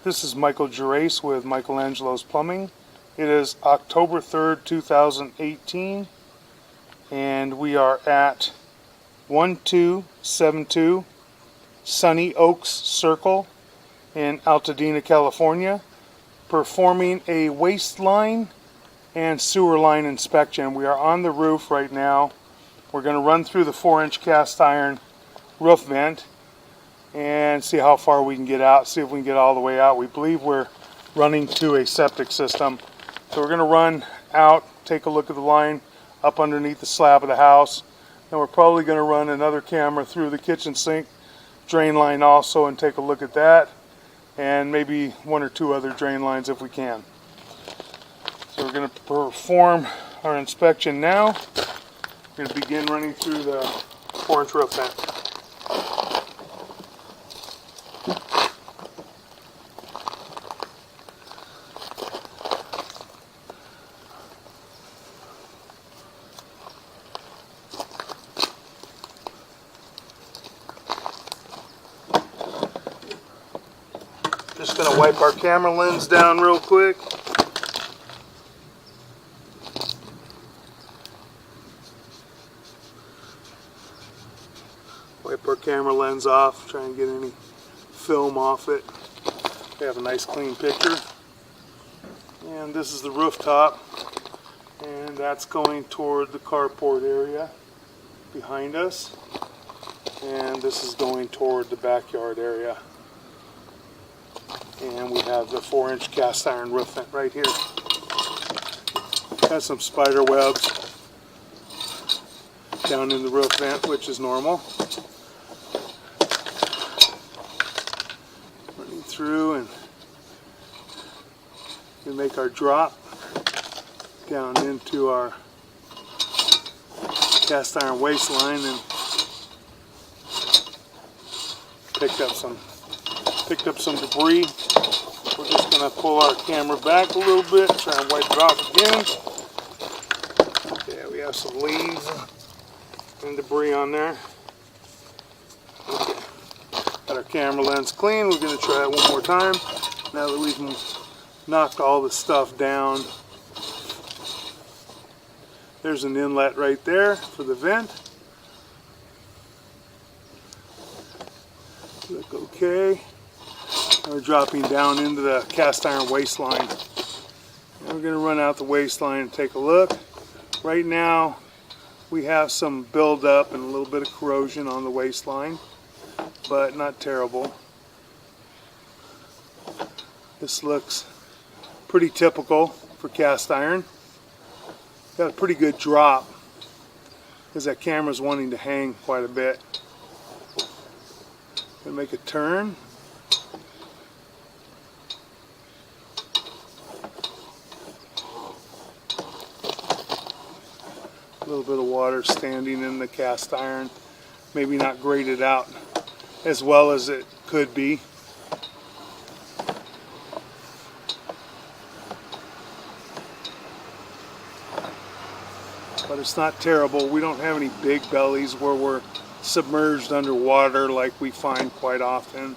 This is Michael Gerace with Michelangelo's Plumbing. It is October 3rd, 2018, and we are at 1272 Sunny Oaks Circle in Altadena, California, performing a waste line and sewer line inspection. We are on the roof right now. We're going to run through the 4-inch cast iron roof vent and see how far we can get out, see if we can get all the way out. We believe we're running to a septic system. So we're going to run out, take a look at the line up underneath the slab of the house. And we're probably going to run another camera through the kitchen sink drain line also and take a look at that. And maybe one or two other drain lines if we can. So we're going to perform our inspection now. We're going to begin running through the 4-inch roof vent. Just going to wipe our camera lens down real quick. Wipe our camera lens off, try and get any film off it. We have a nice clean picture. And this is the rooftop, and that's going toward the carport area behind us. And this is going toward the backyard area. And we have the 4-inch cast iron roof vent right here. Got some spider webs down in the roof vent, which is normal. Running through, and we make our drop down into our cast iron waste line and picked up some debris. We're just going to pull our camera back a little bit, try and wipe it off again. Okay, we have some leaves and debris on there. Okay, got our camera lens clean. We're going to try it one more time now that we've knocked all the stuff down. There's an inlet right there for the vent. Look okay. We're dropping down into the cast iron waste line. And we're going to run out the waste line and take a look. Right now we have some buildup and a little bit of corrosion on the waste line, but not terrible. This looks pretty typical for cast iron. Got a pretty good drop because that camera's wanting to hang quite a bit. Gonna make a turn. A little bit of water standing in the cast iron. Maybe not graded out as well as it could be. But it's not terrible. We don't have any big bellies where we're submerged underwater like we find quite often.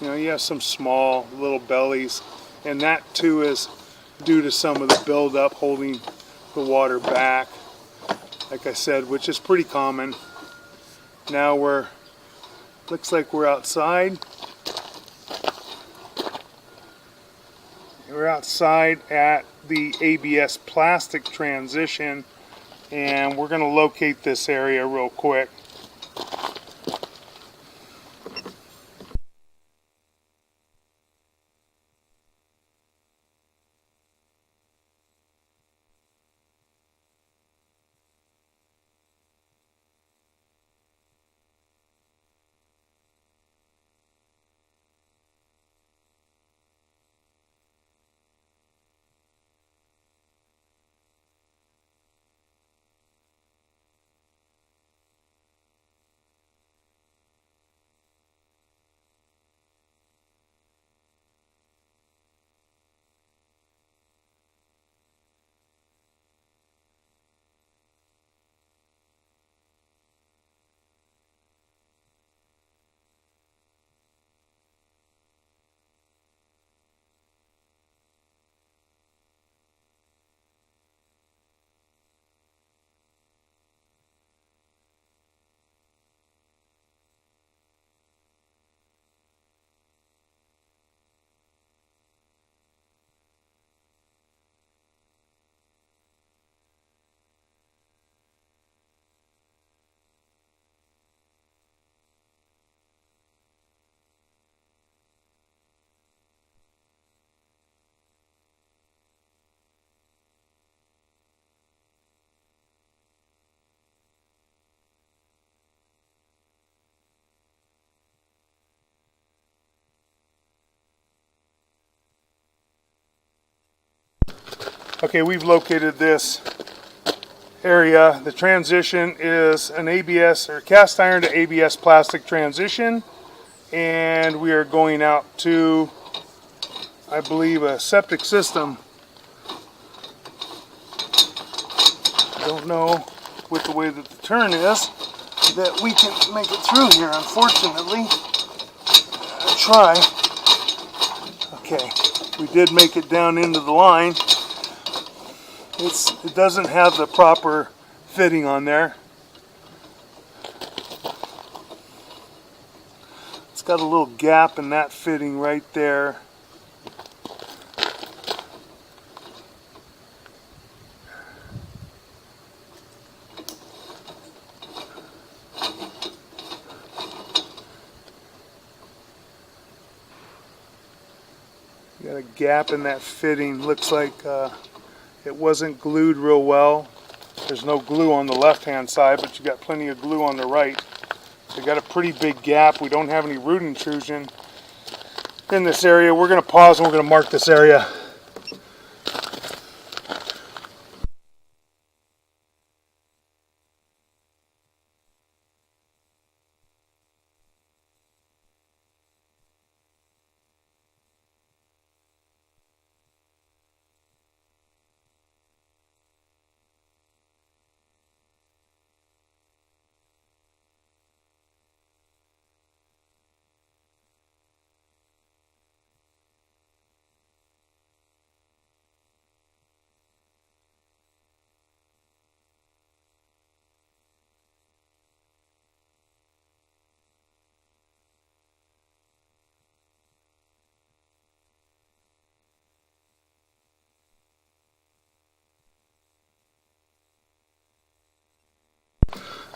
You know, you have some small little bellies, and that too is due to some of the buildup holding the water back, like I said, which is pretty common. Now looks like we're outside. We're outside at the ABS plastic transition, and we're going to locate this area real quick. Okay, we've located this area. The transition is an ABS or cast iron to ABS plastic transition, and we are going out to, I believe, a septic system. I don't know with the way that the turn is that we can make it through here, unfortunately. I'll try. Okay, we did make it down into the line. It doesn't have the proper fitting on there. It's got a little gap in that fitting right there. Got a gap in that fitting. Looks like it wasn't glued real well. There's no glue on the left hand side, but you got plenty of glue on the right. So you got a pretty big gap. We don't have any root intrusion in this area. We're going to pause and we're going to mark this area.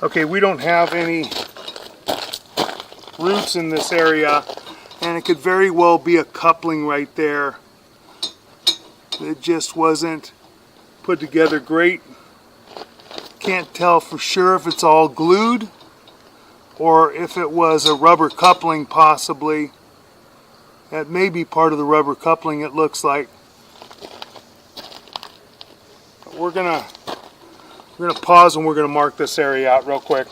Okay, we don't have any roots in this area, and it could very well be a coupling right there. It just wasn't put together great. Can't tell for sure if it's all glued or if it was a rubber coupling possibly. That may be part of the rubber coupling, it looks like. But we're gonna pause and we're gonna mark this area out real quick.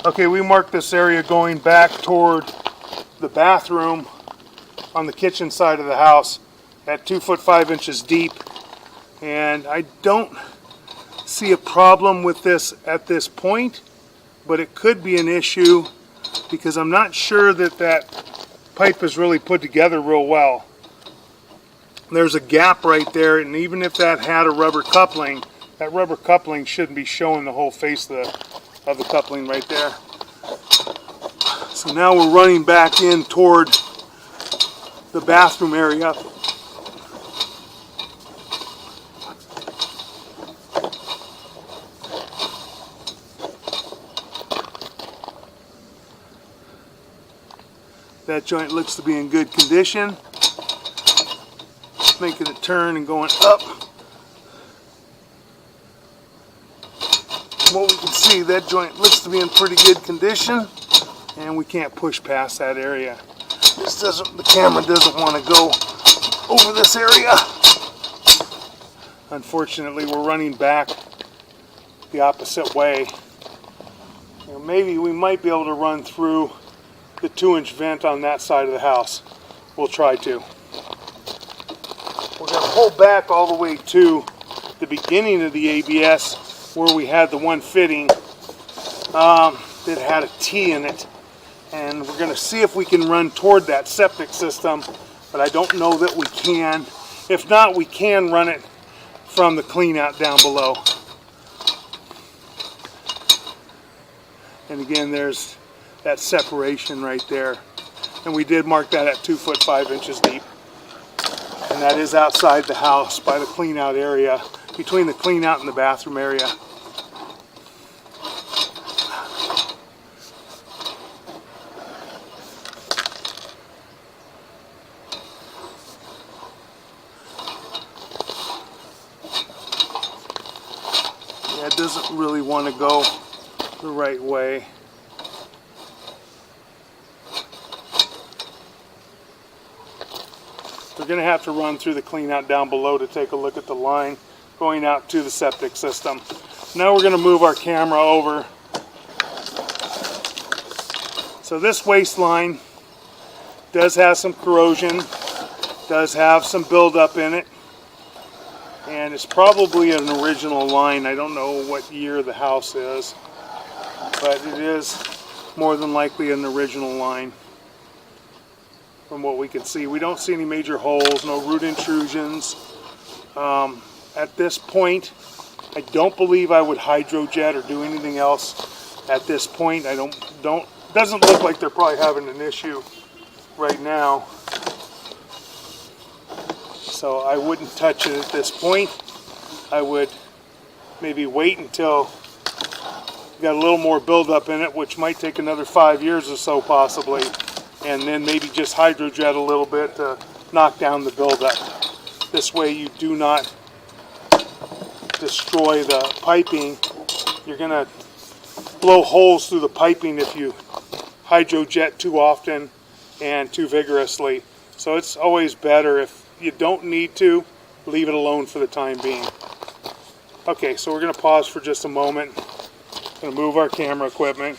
Okay, we marked this area going back toward the bathroom on the kitchen side of the house at 2 foot 5 inches deep, and I don't see a problem with this at this point, but it could be an issue because I'm not sure that that pipe is really put together real well. There's a gap right there, and even if that had a rubber coupling, that rubber coupling shouldn't be showing the whole face of the coupling right there. So now we're running back in toward the bathroom area. That joint looks to be in good condition. Making a turn and going up. What we can see, that joint looks to be in pretty good condition, and we can't push past that area. The camera doesn't want to go over this area. Unfortunately, we're running back the opposite way. Maybe we might be able to run through the 2-inch vent on that side of the house. We'll try to. We're going to pull back all the way to the beginning of the ABS where we had the one fitting that had a T in it. And we're going to see if we can run toward that septic system, but I don't know that we can. If not, we can run it from the clean out down below. And again, there's that separation right there. And we did mark that at 2 foot 5 inches deep. And that is outside the house by the clean out area, between the clean out and the bathroom area. Yeah, it doesn't really want to go the right way. We're going to have to run through the clean out down below to take a look at the line going out to the septic system. Now we're going to move our camera over. So this waste line does have some corrosion, does have some buildup in it, and it's probably an original line. I don't know what year the house is, but it is more than likely an original line. From what we can see, we don't see any major holes, no root intrusions. At this point, I don't believe I would hydrojet or do anything else at this point. Doesn't look like they're probably having an issue right now. So I wouldn't touch it at this point. I would maybe wait until we got a little more buildup in it, which might take another 5 years or so possibly. And then maybe just hydrojet a little bit to knock down the buildup. This way you do not destroy the piping. You're going to blow holes through the piping if you hydrojet too often and too vigorously. So it's always better, if you don't need to, leave it alone for the time being. Okay, so we're going to pause for just a moment. Going to move our camera equipment.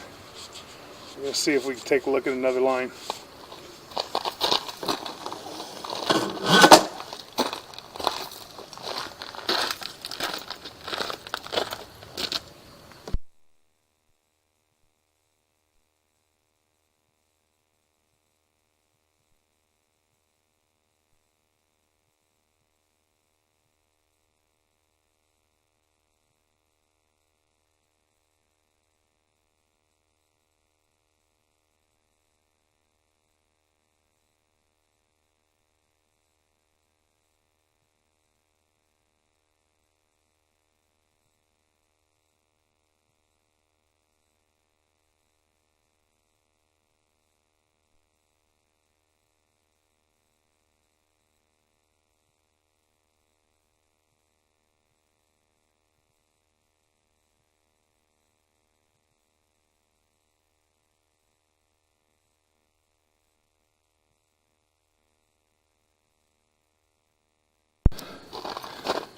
We're going to see if we can take a look at another line.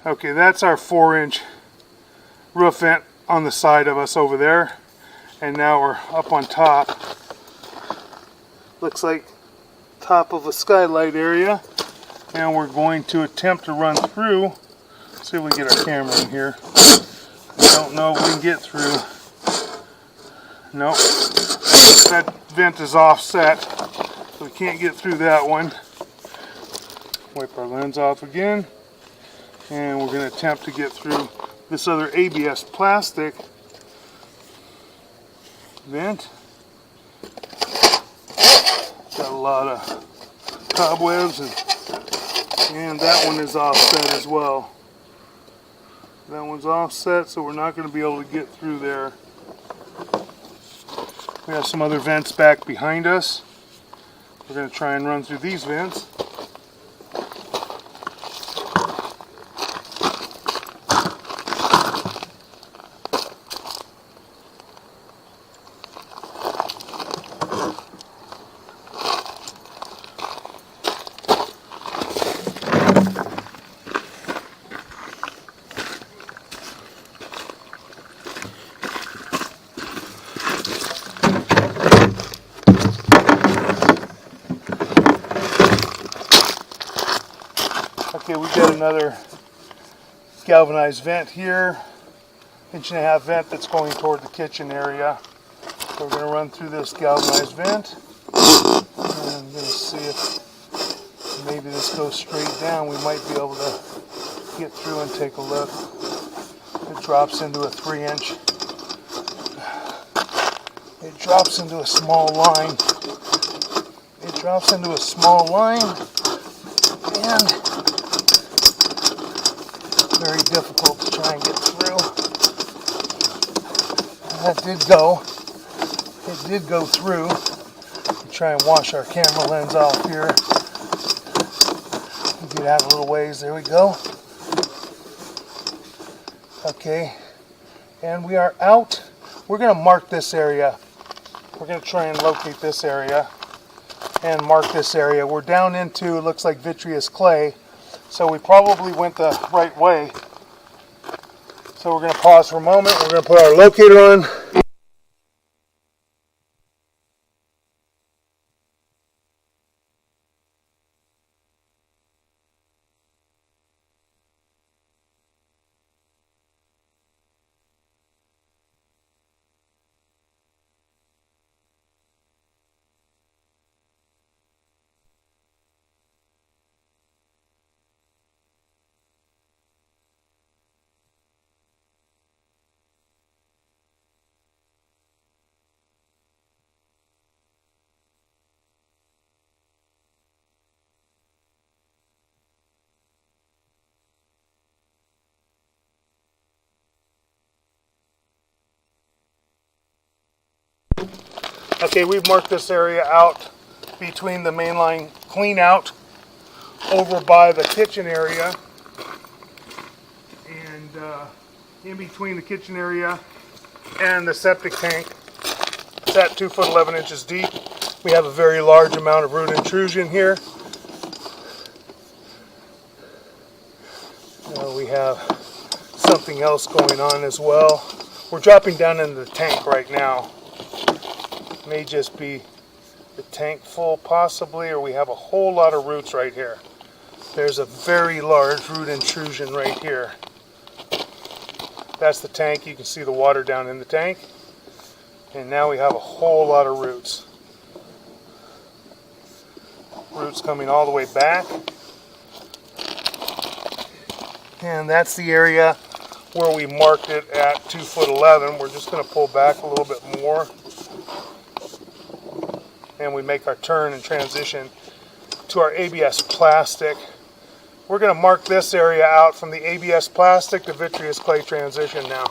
Okay, that's our 4-inch roof vent on the side of us over there. And now we're up on top. Looks like top of a skylight area. And we're going to attempt to run through. See if we can get our camera in here. I don't know if we can get through. Nope. That vent is offset, so we can't get through that one. Wipe our lens off again. And we're going to attempt to get through this other ABS plastic vent. Got a lot of cobwebs, and that one is offset as well. That one's offset, so we're not going to be able to get through there. We have some other vents back behind us. We're going to try and run through these vents. Okay, we got another galvanized vent here, 1.5 inch vent that's going toward the kitchen area. So we're going to run through this galvanized vent, and I'm going to see if maybe this goes straight down. We might be able to get through and take a look. It drops into a 3-inch. It drops into a small line. It drops into a small line, and very difficult to try and get through. That did go. It did go through. We'll try and wash our camera lens off here. Get out a little ways. There we go. Okay, and we are out. We're going to mark this area. We're going to try and locate this area and mark this area. We're down into, it looks like vitreous clay, so we probably went the right way. So we're going to pause for a moment. We're going to put our locator on. Okay, we've marked this area out between the mainline clean out over by the kitchen area, and in between the kitchen area and the septic tank. It's at 2 foot 11 inches deep. We have a very large amount of root intrusion here. We have something else going on as well. We're dropping down into the tank right now. May just be the tank full possibly, or we have a whole lot of roots right here. There's a very large root intrusion right here. That's the tank. You can see the water down in the tank. And now we have a whole lot of roots. Roots coming all the way back. And that's the area where we marked it at 2 foot 11. We're just going to pull back a little bit more. And we make our turn and transition to our ABS plastic. We're going to mark this area out from the ABS plastic to vitreous clay transition now.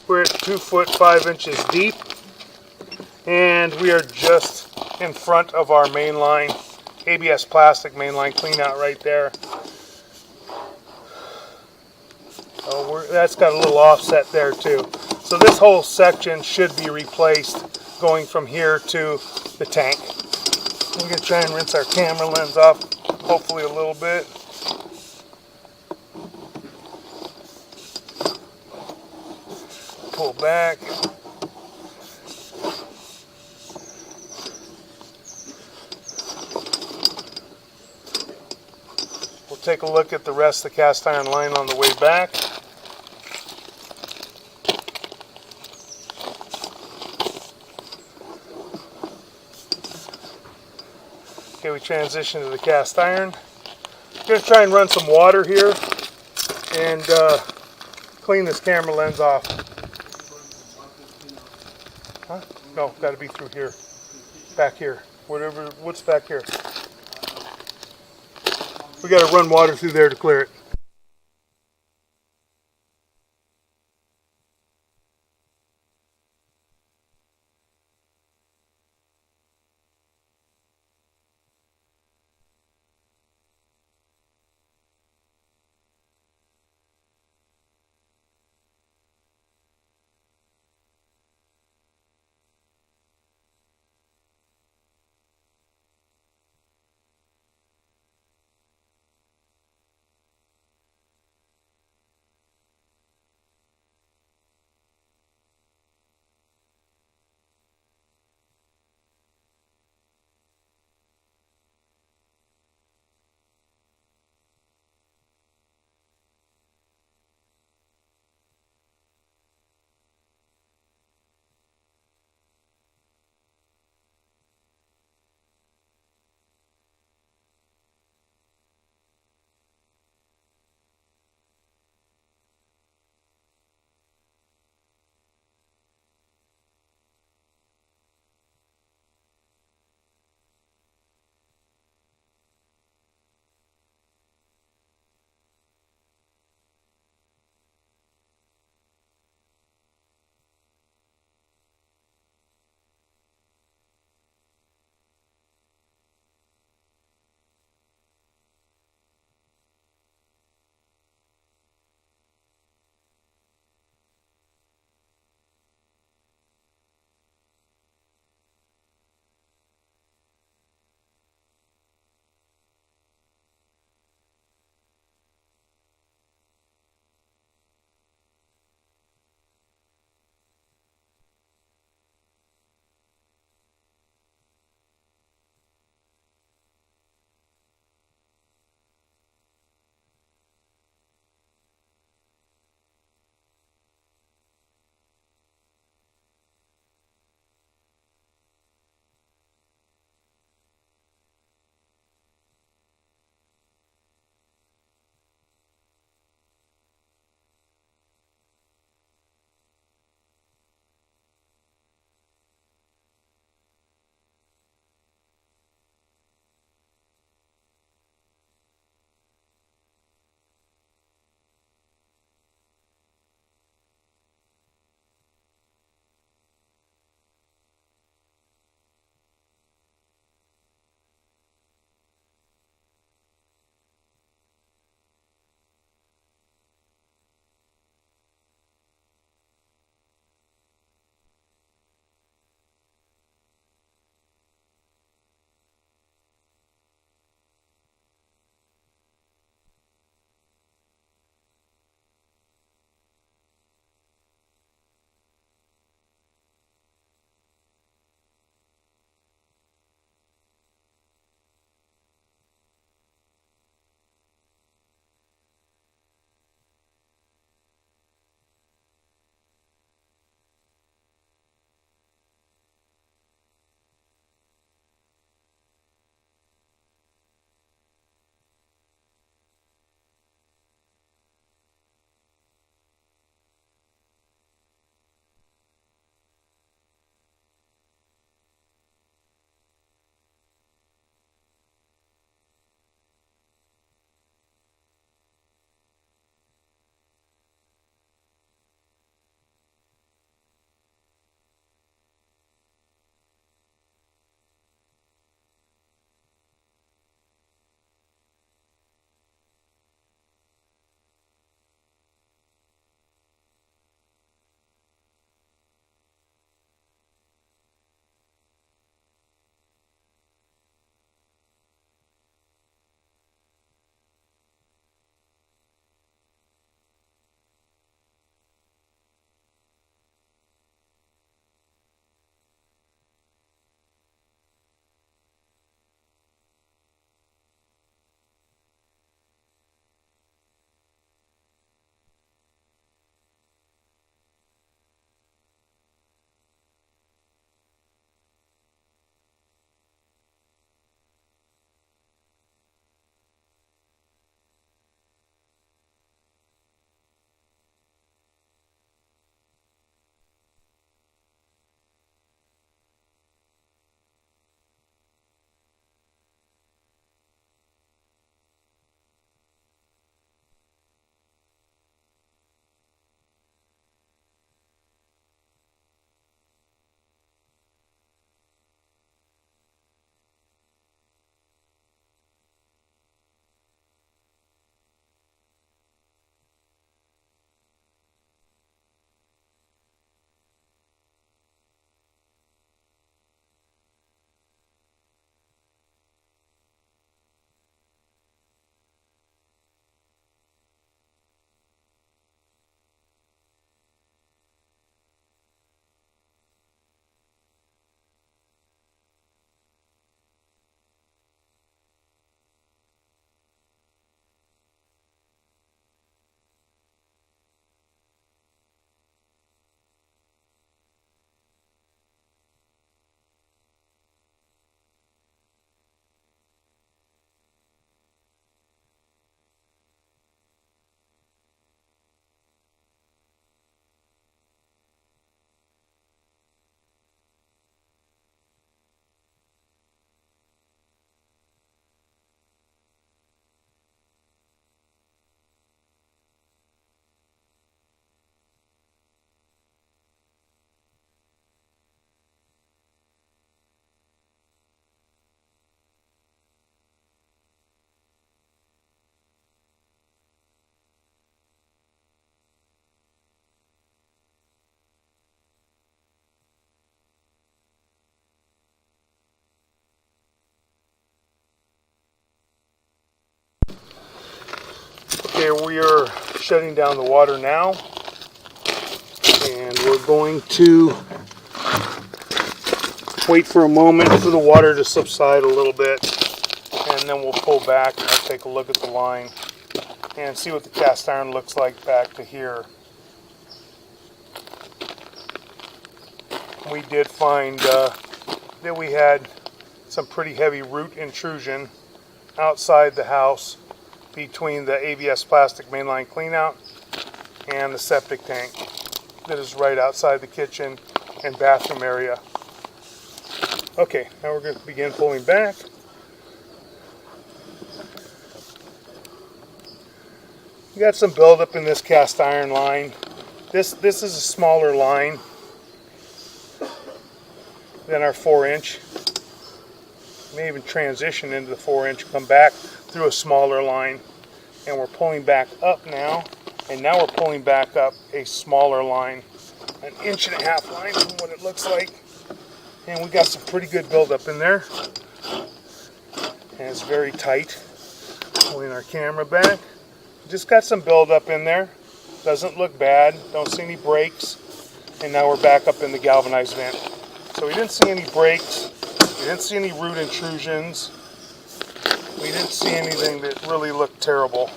We're at 2 foot 5 inches deep, and we are just in front of our main line, ABS plastic main line clean out right there. So that's got a little offset there too. So this whole section should be replaced going from here to the tank. We're going to try and rinse our camera lens off, hopefully a little bit. Pull back. We'll take a look at the rest of the cast iron line on the way back. Okay, we transition to the cast iron. I'm going to try and run some water here and clean this camera lens off. Huh? No, got to be through here. Back here. What's back here? We got to run water through there to clear it. shutting down the water now, and we're going to wait for a moment for the water to subside a little bit, and then we'll pull back and I'll take a look at the line and see what the cast iron looks like back to here. We did find that we had some pretty heavy root intrusion outside the house between the ABS plastic mainline cleanout and the septic tank that is right outside the kitchen and bathroom area. Okay, now we're going to begin pulling back. We got some buildup in this cast iron line. This is a smaller line than our 4-inch. May even transition into the 4-inch, come back through a smaller line, and we're pulling back up now, and now we're pulling back up a smaller line, an 1.5 inch line from what it looks like, and we got some pretty good buildup in there, and it's very tight. Pulling our camera back, just got some buildup in there, doesn't look bad, don't see any breaks, and now we're back up in the galvanized vent. So we didn't see any breaks. We didn't see any root intrusions. We didn't see anything that really looked terrible.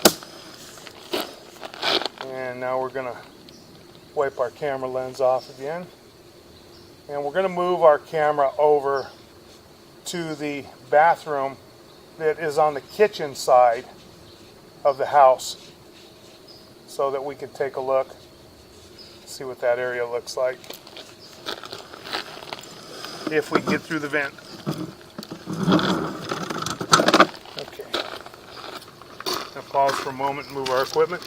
And now we're going to wipe our camera lens off again. And we're going to move our camera over to the bathroom that is on the kitchen side of the house so that we can take a look, see what that area looks like if we get through the vent. Okay. Now pause for a moment and move our equipment.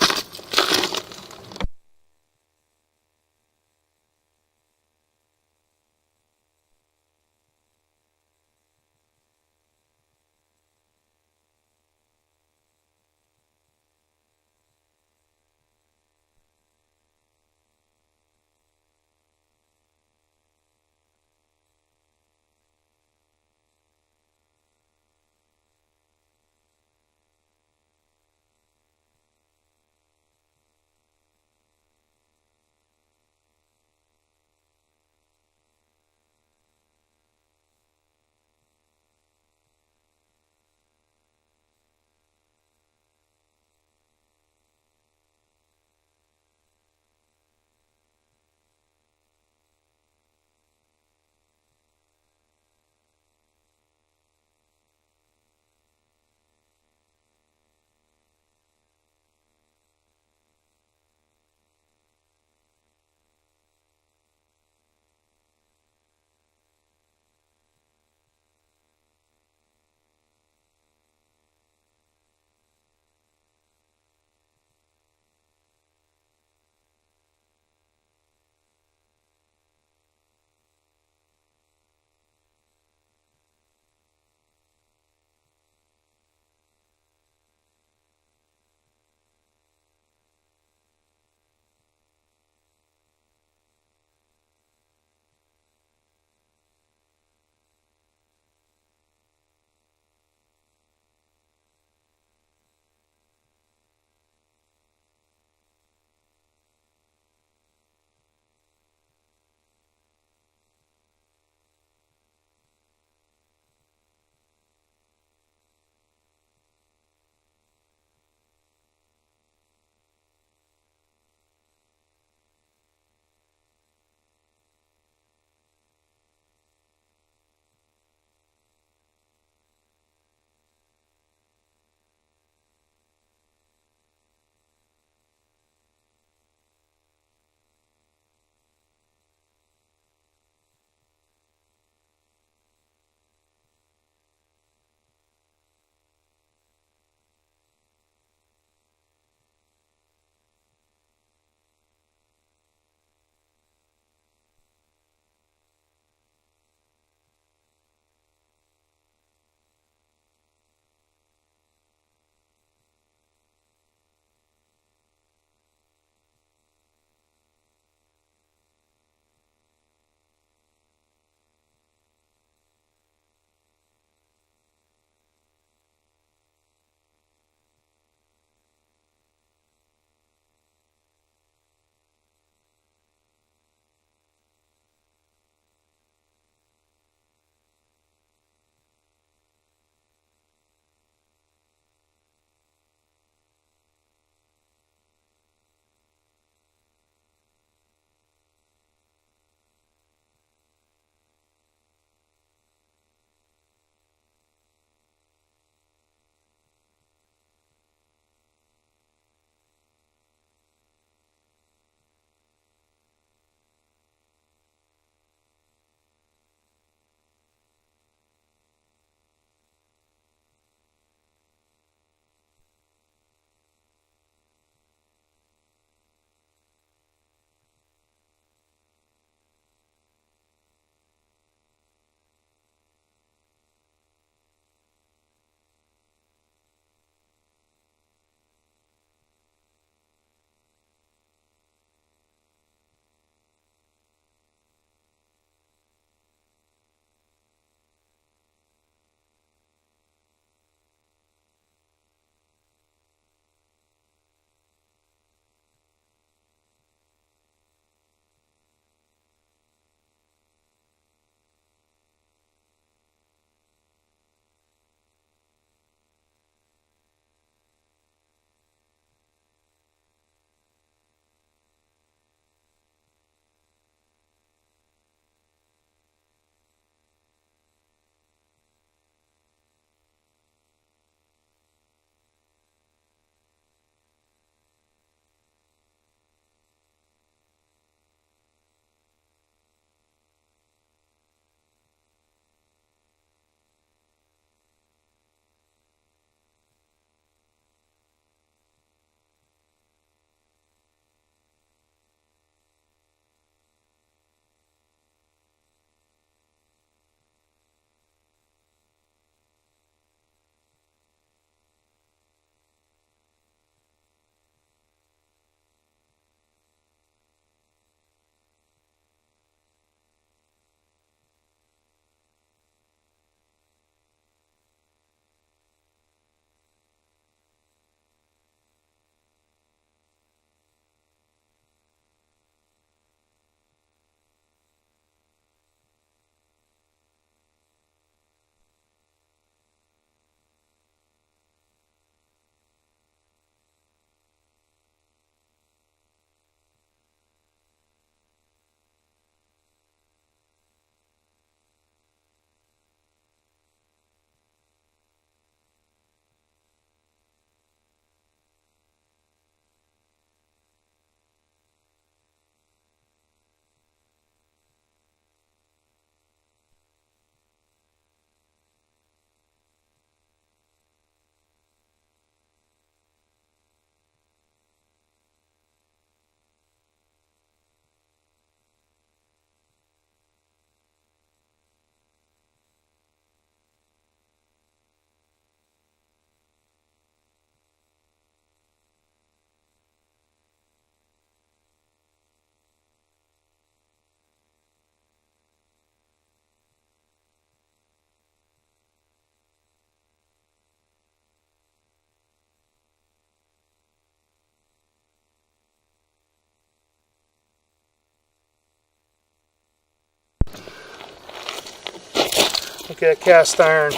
Okay, that cast iron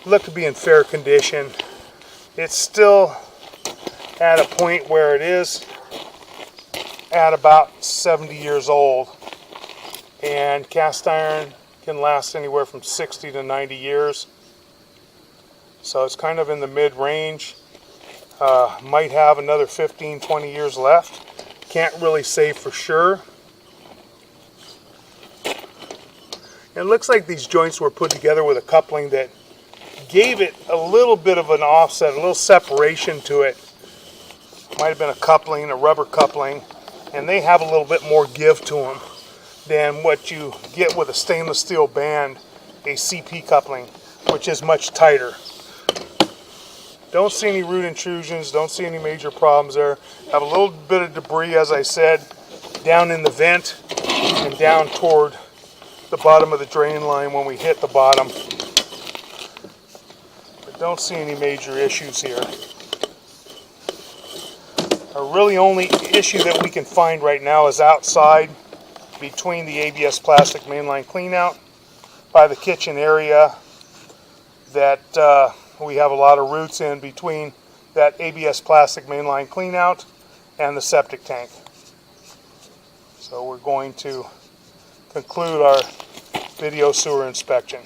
looked to be in fair condition. It's still at a point where it is at about 70 years old, and cast iron can last anywhere from 60 to 90 years, so it's kind of in the mid-range. Might have another 15-20 years left. Can't really say for sure. It looks like these joints were put together with a coupling that gave it a little bit of an offset, a little separation to it. Might have been a coupling, a rubber coupling, and they have a little bit more give to them than what you get with a stainless steel band, a CP coupling, which is much tighter. Don't see any root intrusions, don't see any major problems there. Have a little bit of debris, as I said, down in the vent and down toward the bottom of the drain line when we hit the bottom. But don't see any major issues here. Our really only issue that we can find right now is outside between the ABS plastic mainline cleanout by the kitchen area that we have a lot of roots in between that ABS plastic mainline cleanout and the septic tank. So we're going to conclude our video sewer inspection.